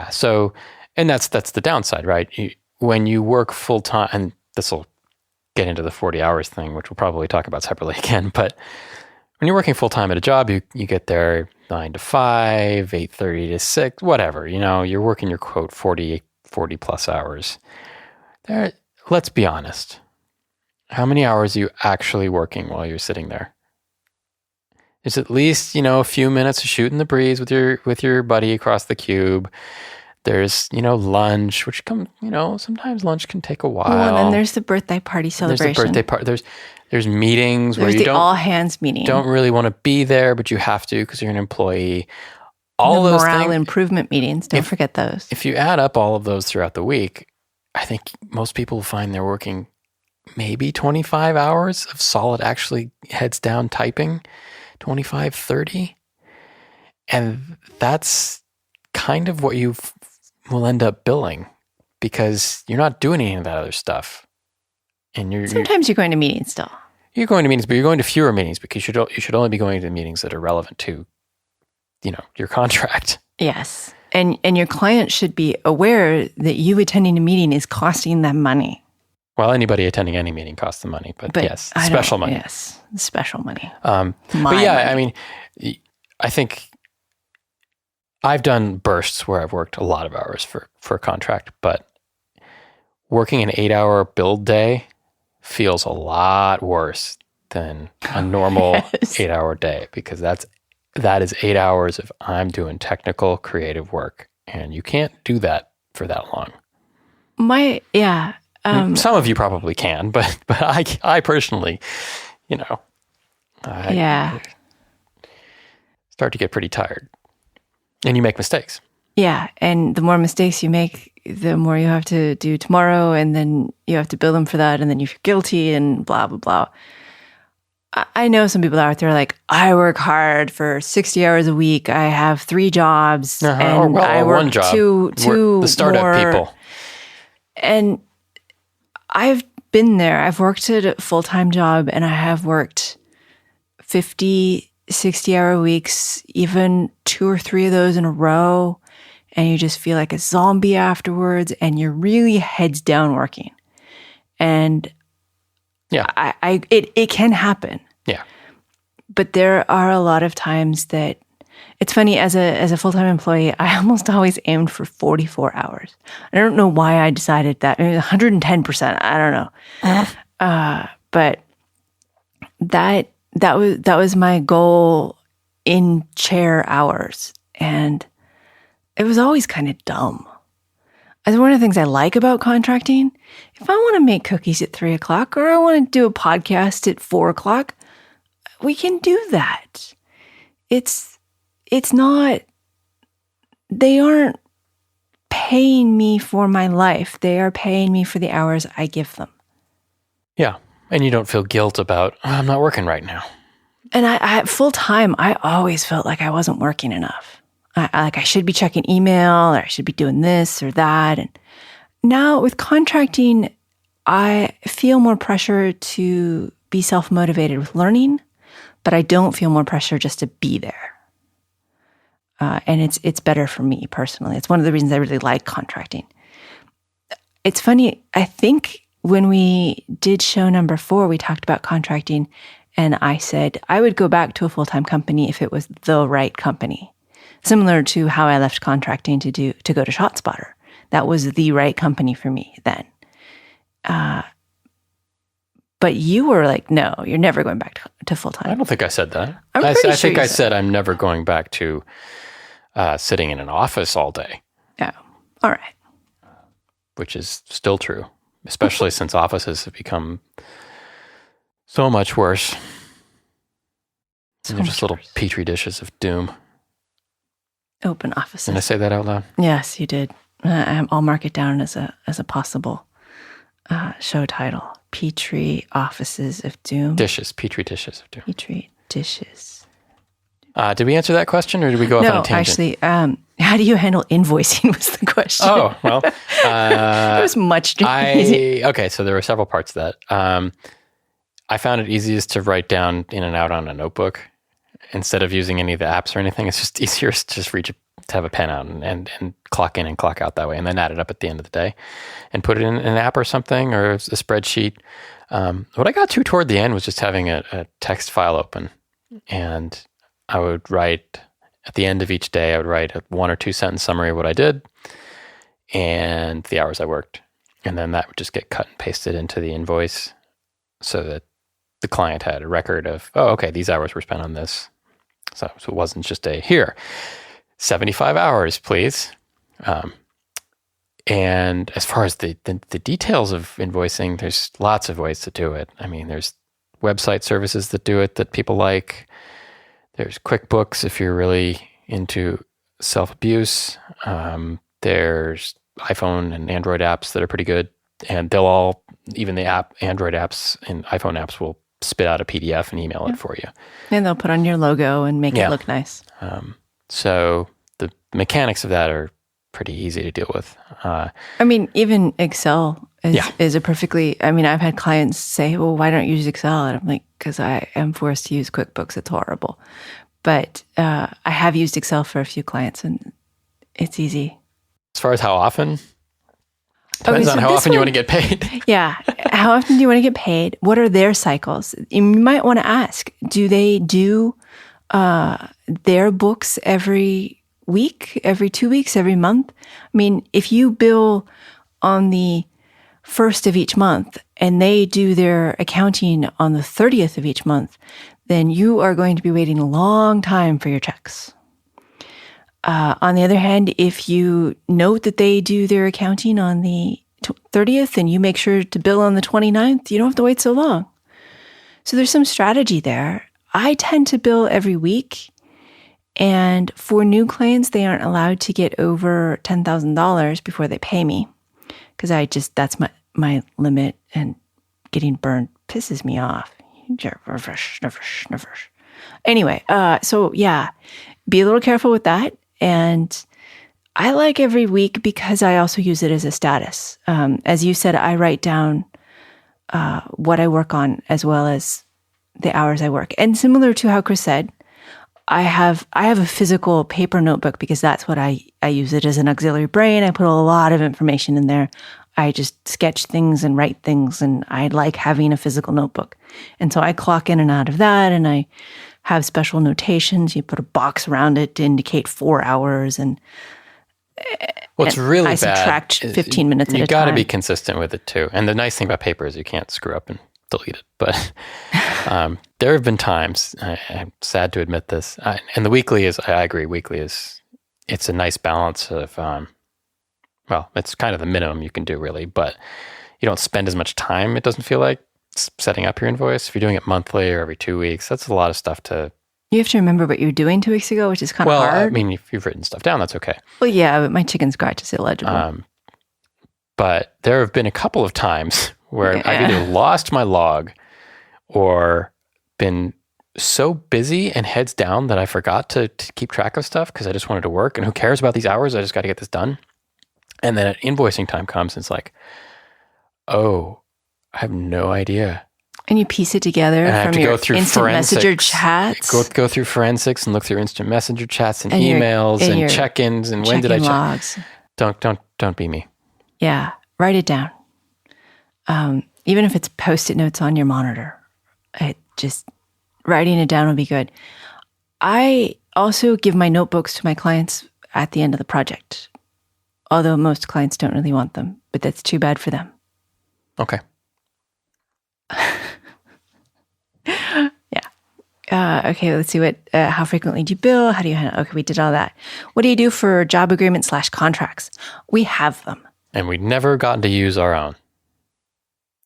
So, and that's the downside, right? When you work full time, and this will get into the 40 hours thing, which we'll probably talk about separately again, but when you're working full time at a job, you get there 9 to 5, 8:30 to 6, whatever, you're working your quote 40 plus hours. Let's be honest. How many hours are you actually working while you're sitting there? There's at least, a few minutes of shooting the breeze with your buddy across the cube. There's, lunch, which sometimes lunch can take a while. Well, and then there's the birthday party celebration. There's the birthday party. There's meetings where there's you the all hands meeting. Don't really want to be there, but you have to because you're an employee. All the those morale improvement meetings. Don't forget those. If you add up all of those throughout the week, I think most people find they're working maybe 25 hours of solid, actually heads down typing, 25, 30. And that's kind of what you will end up billing because you're not doing any of that other stuff. And sometimes you're going to meetings still. You're going to meetings, but you're going to fewer meetings because you should only be going to meetings that are relevant to, your contract. Yes. And your client should be aware that you attending a meeting is costing them money. Well, anybody attending any meeting costs them money, but yes, special money. Yes, special money. But yeah, money. I think I've done bursts where I've worked a lot of hours for a contract, but working an 8-hour build day feels a lot worse than a normal 8-hour day because that is 8 hours of I'm doing technical, creative work, and you can't do that for that long. Some of you probably can, but I personally, start to get pretty tired, and you make mistakes. Yeah, and the more mistakes you make, the more you have to do tomorrow, and then you have to bill them for that, and then you feel guilty, and blah blah blah. I know some people out there like, I work hard for 60 hours a week. I have 3 jobs, and I work one job. two the startup more. People. And I've been there. I've worked at a full-time job, and I have worked 50, 60-hour weeks, even 2 or 3 of those in a row, and you just feel like a zombie afterwards, and you're really heads down working. And yeah, it can happen. Yeah. But there are a lot of times that it's funny, as a full-time employee, I almost always aimed for 44 hours. I don't know why I decided that. Maybe 110%. I don't know. But that was my goal in chair hours. And it was always kind of dumb. As one of the things I like about contracting, if I want to make cookies at 3:00 or I want to do a podcast at 4:00, we can do that. It's not, they aren't paying me for my life. They are paying me for the hours I give them. Yeah. And you don't feel guilt about, I'm not working right now. And I full time, I always felt like I wasn't working enough. I should be checking email, or I should be doing this or that. And now with contracting, I feel more pressure to be self-motivated with learning, but I don't feel more pressure just to be there. And it's better for me personally. It's one of the reasons I really like contracting. It's funny, I think when we did show number 4, we talked about contracting, and I said I would go back to a full-time company if it was the right company. Similar to how I left contracting to go to ShotSpotter. That was the right company for me then. But you were like, no, you're never going back to full-time. I don't think I said that. I think I said I'm never going back to sitting in an office all day. Oh, all right. Which is still true, especially since offices have become so much worse. They're just little Petri dishes of doom. Open offices. Did I say that out loud? Yes, you did. I'll mark it down as a possible show title. Petri offices of doom. Petri dishes of doom. Petri dishes. Did we answer that question, or did we go off on a tangent? No, actually, how do you handle invoicing was the question. Oh, well. It was much easier. Okay, so there were several parts to that. I found it easiest to write down in and out on a notebook instead of using any of the apps or anything. It's just easier to just to have a pen out and clock in and clock out that way, and then add it up at the end of the day and put it in an app or something, or a spreadsheet. What I got to toward the end was just having a text file open, and I would write at the end of each day, I would write a 1 or 2 sentence summary of what I did and the hours I worked. And then that would just get cut and pasted into the invoice so that the client had a record of, oh, okay, these hours were spent on this. So it wasn't just here, 75 hours, please. And as far as the details of invoicing, there's lots of ways to do it. I mean, there's website services that do it that people like. There's QuickBooks if you're really into self-abuse. There's iPhone and Android apps that are pretty good. And even the Android apps and iPhone apps will spit out a PDF and email it for you. And they'll put on your logo and make it look nice. So the mechanics of that are pretty easy to deal with. I mean, even Excel is a perfectly, I mean, I've had clients say, well, why don't you use Excel? And I'm like, because I am forced to use QuickBooks. It's horrible. But I have used Excel for a few clients and it's easy. As far as how often? Depends on how often you want to get paid. Yeah. How often do you want to get paid? What are their cycles? You might want to ask, do they do their books every week, every 2 weeks, every month? I mean, if you bill on the 1st of each month and they do their accounting on the 30th of each month, then you are going to be waiting a long time for your checks. On the other hand, if you note that they do their accounting on the 30th and you make sure to bill on the 29th, you don't have to wait so long. So there's some strategy there. I tend to bill every week. And for new clients, they aren't allowed to get over $10,000 before they pay me. Because that's my limit, and getting burned pisses me off. Anyway, so yeah, be a little careful with that. And I like every week because I also use it as a status. As you said, I write down what I work on as well as the hours I work. And similar to how Chris said, I have a physical paper notebook because that's what I use it as an auxiliary brain. I put a lot of information in there. I just sketch things and write things, and I like having a physical notebook. And so I clock in and out of that, and I have special notations. You put a box around it to indicate 4 hours, and what's really I bad subtract 15 minutes at a time. You got to be consistent with it too. And the nice thing about paper is you can't screw up and delete it. But there have been times, I'm sad to admit this, and the weekly is, I agree, it's a nice balance of, well, it's kind of the minimum you can do really, but you don't spend as much time, it doesn't feel like, setting up your invoice. If you're doing it monthly or every 2 weeks, that's a lot of stuff to... You have to remember what you were doing 2 weeks ago, which is kind of hard. Well, I mean, if you've written stuff down, that's okay. Well, yeah, but my chicken scratch is illegible. But there have been a couple of times where I've either lost my log or been so busy and heads down that I forgot to keep track of stuff because I just wanted to work. And who cares about these hours? I just got to get this done. And then invoicing time comes and it's like, oh, I have no idea. And you piece it together from your instant messenger chats. Go through forensics and look through instant messenger chats and emails and check-ins and when did I check? Logs. Don't be me. Yeah, write it down. Even if it's Post-it notes on your monitor, just writing it down will be good. I also give my notebooks to my clients at the end of the project, although most clients don't really want them, but that's too bad for them. Okay. Yeah. Okay, let's see how frequently do you bill? How do you handle? Okay, we did all that. What do you do for job agreements / contracts? We have them. And we've never gotten to use our own.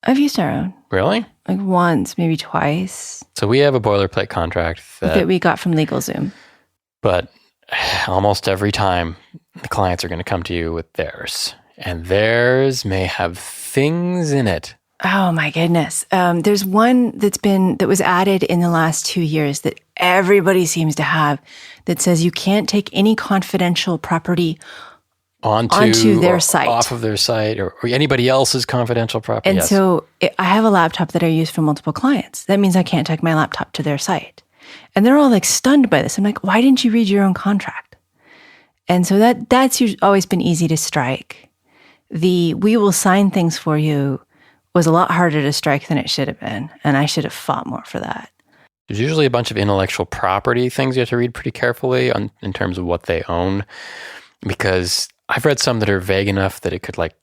I've used our own. Really? Like once, maybe twice. So we have a boilerplate contract that we got from LegalZoom. But almost every time the clients are going to come to you with theirs. And theirs may have things in it. Oh my goodness. There's one that was added in the last 2 years that everybody seems to have that says you can't take any confidential property onto their site. Off of their site or anybody else's confidential property. And so I have a laptop that I use for multiple clients. That means I can't take my laptop to their site. And they're all like stunned by this. I'm like, why didn't you read your own contract? And so that's always been easy to strike. We will sign things for you was a lot harder to strike than it should have been. And I should have fought more for that. There's usually a bunch of intellectual property things you have to read pretty carefully in terms of what they own. Because I've read some that are vague enough that it could like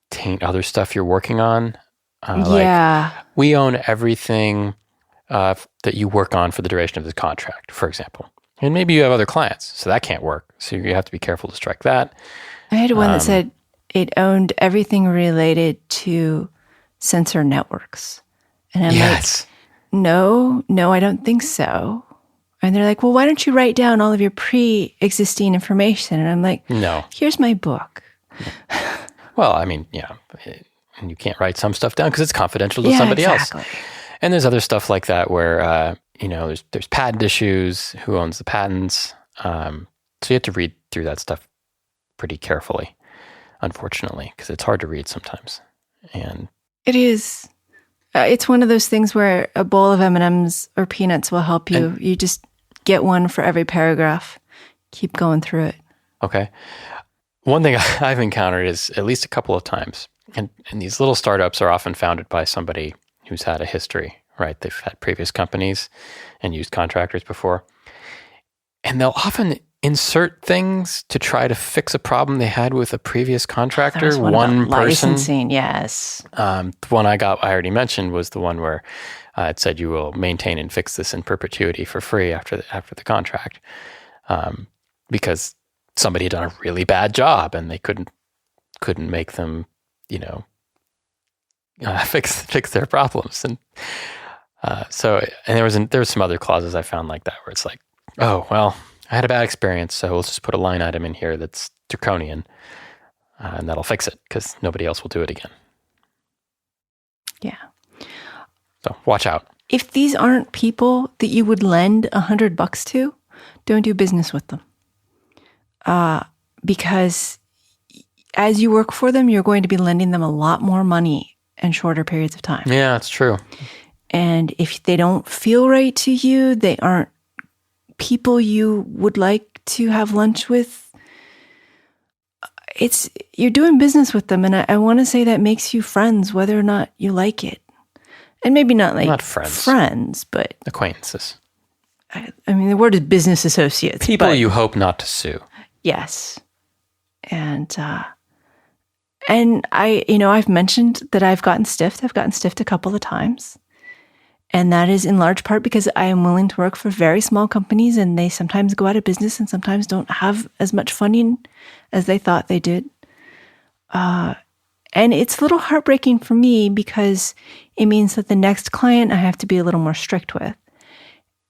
taint other stuff you're working on. Yeah. Like, we own everything that you work on for the duration of the contract, for example. And maybe you have other clients, so that can't work. So you have to be careful to strike that. I had one that said it owned everything related to sensor networks. And I'm like, no, I don't think so. And they're like, well, why don't you write down all of your pre-existing information? And I'm like, no. Here's my book. Well, I mean, and you can't write some stuff down because it's confidential to somebody else. And there's other stuff like that where, there's patent issues, who owns the patents. So you have to read through that stuff pretty carefully, unfortunately, because it's hard to read sometimes. And it is. It's one of those things where a bowl of M&Ms or peanuts will help you. You just get one for every paragraph. Keep going through it. Okay. One thing I've encountered is at least a couple of times, and these little startups are often founded by somebody who's had a history, right? They've had previous companies and used contractors before. And they'll often insert things to try to fix a problem they had with a previous contractor, one person. Licensing, yes. The one I already mentioned was the one where it said you will maintain and fix this in perpetuity for free after the contract, because somebody had done a really bad job and they couldn't make them, fix their problems. And there was some other clauses I found like that where it's like, oh well, I had a bad experience, so we'll just put a line item in here that's draconian, and that'll fix it because nobody else will do it again. Yeah. So watch out. If these aren't people that you would lend $100 to, don't do business with them. Because as you work for them, you're going to be lending them a lot more money in shorter periods of time. Yeah, that's true. And if they don't feel right to you, they aren't people you would like to have lunch with, you're doing business with them. And I want to say that makes you friends, whether or not you like it. And maybe not friends, but acquaintances. I mean, the word is business associates. People you hope not to sue. Yes. And I've mentioned that I've gotten stiffed. I've gotten stiffed a couple of times. And that is in large part because I am willing to work for very small companies and they sometimes go out of business and sometimes don't have as much funding as they thought they did. And it's a little heartbreaking for me because it means that the next client I have to be a little more strict with.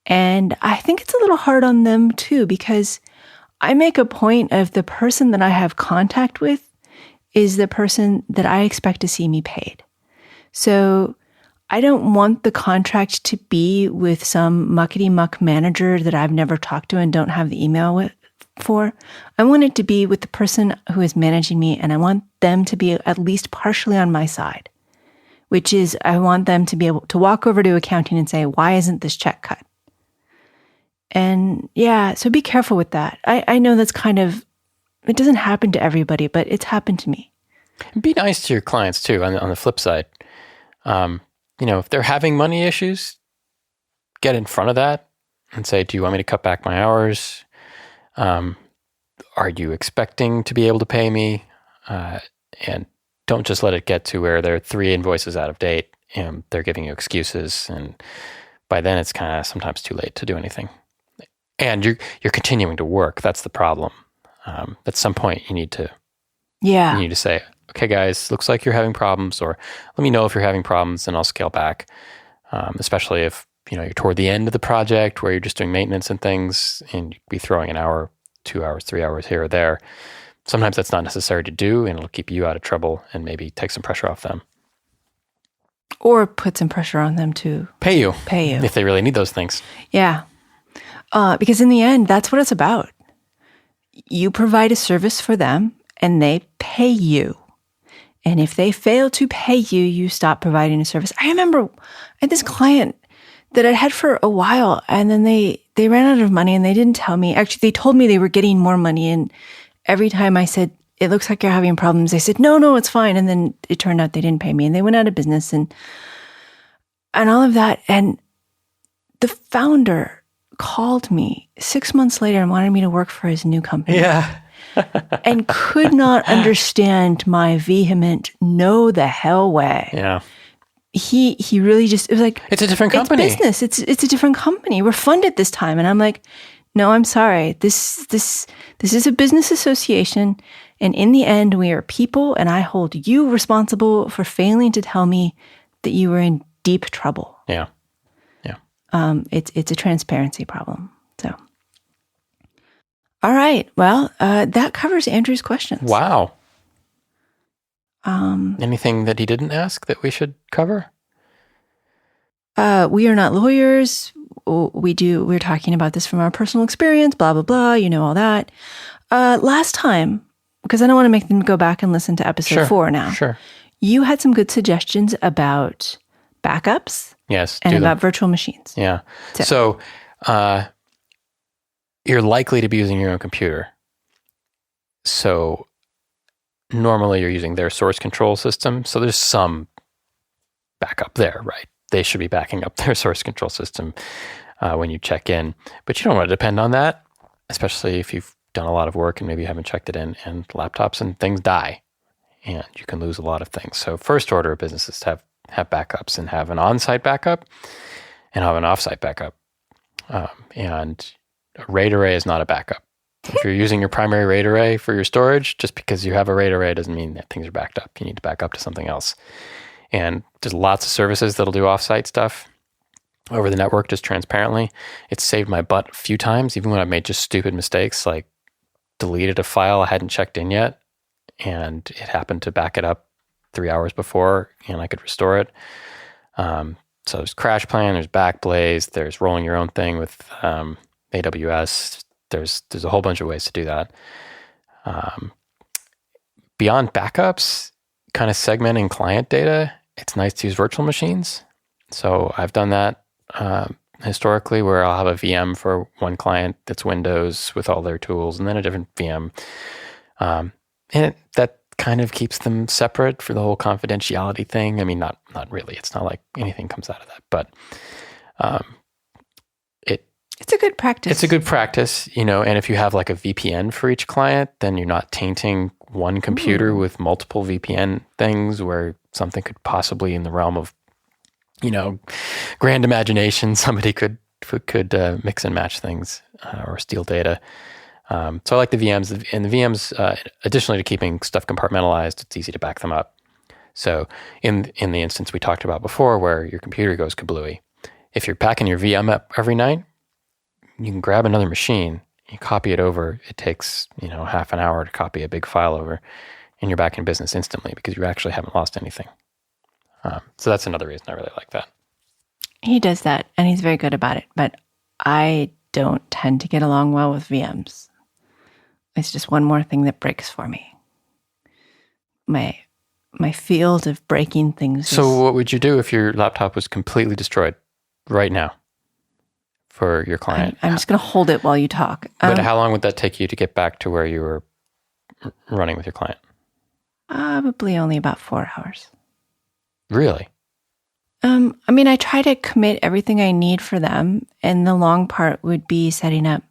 And I think it's a little hard on them too, because I make a point of the person that I have contact with is the person that I expect to see me paid. So I don't want the contract to be with some muckety-muck manager that I've never talked to and don't have the email for. I want it to be with the person who is managing me, and I want them to be at least partially on my side, which is I want them to be able to walk over to accounting and say, why isn't this check cut? And yeah, so be careful with that. I know that's it doesn't happen to everybody, but it's happened to me. Be nice to your clients too, on the flip side. If they're having money issues, get in front of that and say, do you want me to cut back my hours? Are you expecting to be able to pay me? And don't just let it get to where they're 3 invoices out of date and they're giving you excuses. And by then it's kind of sometimes too late to do anything. And you're continuing to work. That's the problem. At some point you need to say, okay, guys, looks like you're having problems, or let me know if you're having problems and I'll scale back. Especially if, you're toward the end of the project where you're just doing maintenance and things and you'd be throwing an hour, 2 hours, 3 hours here or there. Sometimes that's not necessary to do and it'll keep you out of trouble and maybe take some pressure off them. Or put some pressure on them to pay you. If they really need those things. Yeah. Because in the end, that's what it's about. You provide a service for them and they pay you. And if they fail to pay you, you stop providing a service. I remember I had this client that I'd had for a while, and then they ran out of money and they didn't tell me. Actually, they told me they were getting more money. And every time I said, it looks like you're having problems, they said, no, it's fine. And then it turned out they didn't pay me and they went out of business and all of that. And the founder called me 6 months later and wanted me to work for his new company. Yeah. And could not understand my vehement, no the hell way. Yeah. he really just, it was like, It's a different company. It's business. It's a different company. We're funded this time. And I'm like, no, I'm sorry. This is a business association. And in the end, we are people. And I hold you responsible for failing to tell me that you were in deep trouble. Yeah. It's a transparency problem. So, all right. Well, that covers Andrew's questions. Wow. Anything that he didn't ask that we should cover? We are not lawyers. We're talking about this from our personal experience, blah, blah, blah. You know, all that. Last time, because I don't want to make them go back and listen to episode 4 now. Sure. You had some good suggestions about backups. Yes. And about virtual machines. Yeah. So you're likely to be using your own computer. So normally you're using their source control system. So there's some backup there, right? They should be backing up their source control system when you check in. But you don't want to depend on that, especially if you've done a lot of work and maybe you haven't checked it in, and laptops and things die and you can lose a lot of things. So first order of business is to have backups and have an on-site backup and have an off-site backup. And a RAID array is not a backup. If you're using your primary RAID array for your storage, just because you have a RAID array doesn't mean that things are backed up. You need to back up to something else. And there's lots of services that'll do off-site stuff over the network just transparently. It's saved my butt a few times, even when I've made just stupid mistakes, like deleted a file I hadn't checked in yet, and it happened to back it up 3 hours before, and I could restore it. So there's CrashPlan, there's Backblaze, there's rolling your own thing with AWS. There's a whole bunch of ways to do that. Beyond backups, kind of segmenting client data, it's nice to use virtual machines. So I've done that historically, where I'll have a VM for one client that's Windows with all their tools, and then a different VM. And that kind of keeps them separate for the whole confidentiality thing. I mean, not really. It's not like anything comes out of that, but it's a good practice. It's a good practice, and if you have like a VPN for each client, then you're not tainting one computer with multiple VPN things where something could possibly, in the realm of, grand imagination, somebody could mix and match things or steal data. So I like the VMs, and the VMs, additionally to keeping stuff compartmentalized, it's easy to back them up. So in the instance we talked about before, where your computer goes kablooey, if you're backing your VM up every night, you can grab another machine, you copy it over. It takes, half an hour to copy a big file over, and you're back in business instantly because you actually haven't lost anything. So that's another reason I really like that. He does that, and he's very good about it. But I don't tend to get along well with VMs. It's just one more thing that breaks for me. My field of breaking things. So what would you do if your laptop was completely destroyed right now for your client? I'm just going to hold it while you talk. But how long would that take you to get back to where you were running with your client? Probably only about 4 hours. Really? I try to commit everything I need for them, and the long part would be setting up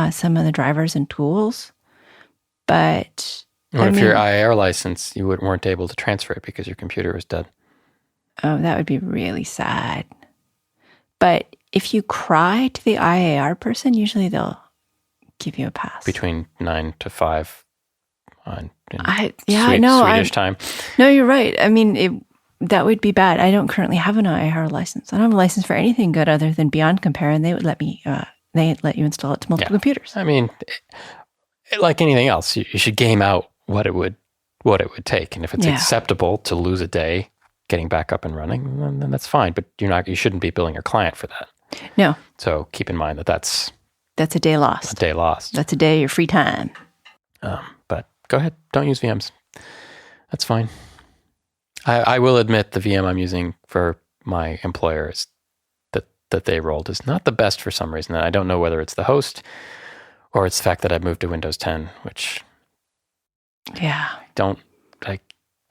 some of the drivers and tools. But what if your IAR license, you weren't able to transfer it because your computer was dead? Oh, that would be really sad. But if you cry to the IAR person, usually they'll give you a pass. Between 9 to 5 on Swedish time. No, you're right. That would be bad. I don't currently have an IAR license. I don't have a license for anything good other than Beyond Compare, and they would let me. They let you install it to multiple computers. Like anything else, you should game out what it would take, and if it's acceptable to lose a day getting back up and running, then that's fine. But you shouldn't be billing your client for that. No. So keep in mind that's a day lost. A day lost. That's a day of your free time. But go ahead, don't use VMs. That's fine. I will admit the VM I'm using for my employers that they rolled is not the best for some reason. I don't know whether it's the host or it's the fact that I've moved to Windows 10, which I don't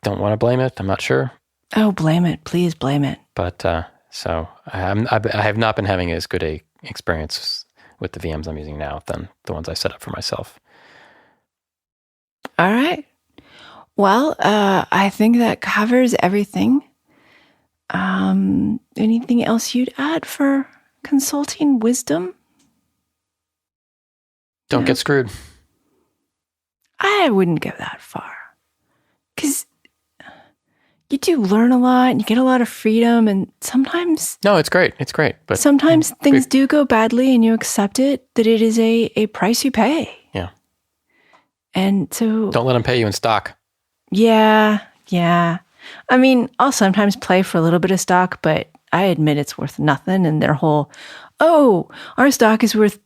want to blame it. I'm not sure. Oh, blame it. Please blame it. But so I have not been having as good a experience with the VMs I'm using now than the ones I set up for myself. All right. Well, I think that covers everything. Anything else you'd add for consulting wisdom? Don't get screwed. I wouldn't go that far. Because you do learn a lot and you get a lot of freedom, and sometimes... No, it's great. It's great. But sometimes things do go badly and you accept it, that it is a price you pay. Yeah. And so... Don't let them pay you in stock. Yeah. I mean, I'll sometimes play for a little bit of stock, but I admit it's worth nothing. And their whole, our stock is worth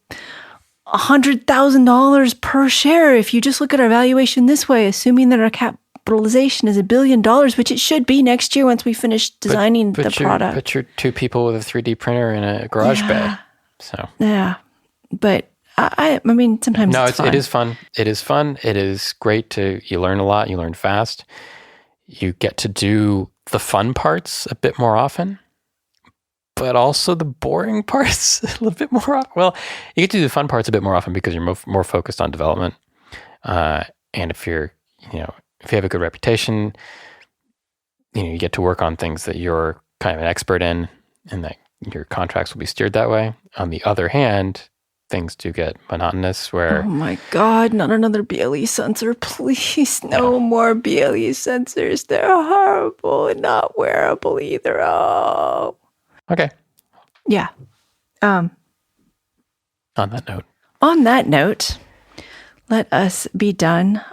$100,000 per share if you just look at our valuation this way, assuming that our capitalization is $1 billion, which it should be next year once we finish designing the product. But you're two people with a 3D printer in a garage bay. So yeah, but I mean, sometimes it's fun. It is fun. It is fun. It is great you learn a lot. You learn fast. You get to do the fun parts a bit more often, but also the boring parts a little bit more often. Well, you get to do the fun parts a bit more often because you're more focused on development. And if you have a good reputation, you get to work on things that you're kind of an expert in, and that your contracts will be steered that way. On the other hand, things do get monotonous where... Oh my God, not another BLE sensor, please. No more BLE sensors. They're horrible and not wearable either. Oh. Okay. Yeah. On that note, let us be done.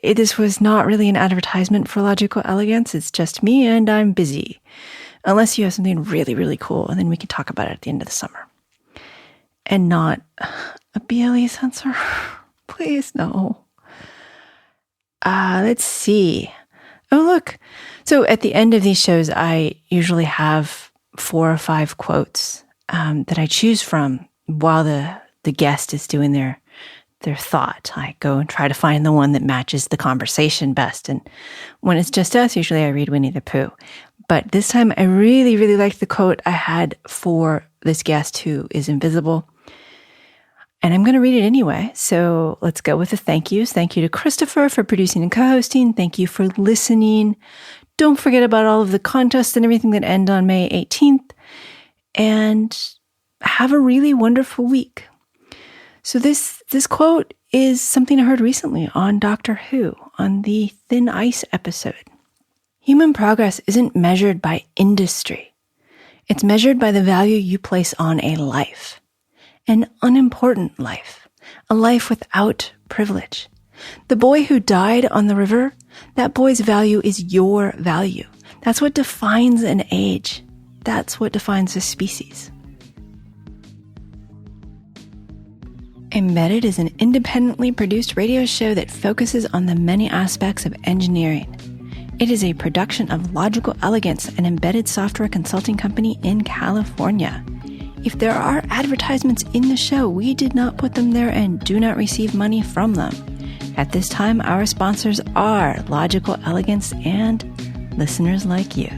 This was not really an advertisement for Logical Elegance. It's just me and I'm busy. Unless you have something really, really cool, and then we can talk about it at the end of the summer. And not a BLE sensor. Please, no. Let's see. Oh, look. So at the end of these shows, I usually have 4 or 5 quotes that I choose from while the guest is doing their thought. I go and try to find the one that matches the conversation best. And when it's just us, usually I read Winnie the Pooh. But this time I really, really liked the quote I had for this guest who is invisible. And I'm going to read it anyway. So let's go with the thank yous. Thank you to Christopher for producing and co-hosting. Thank you for listening. Don't forget about all of the contests and everything that end on May 18th. And have a really wonderful week. So this quote is something I heard recently on Doctor Who, on the Thin Ice episode. Human progress isn't measured by industry. It's measured by the value you place on a life. An unimportant life. A life without privilege. The boy who died on the river, that boy's value is your value. That's what defines an age. That's what defines a species. Embedded is an independently produced radio show that focuses on the many aspects of engineering. It is a production of Logical Elegance, an embedded software consulting company in California. If there are advertisements in the show, we did not put them there and do not receive money from them. At this time, our sponsors are Logical Elegance and listeners like you.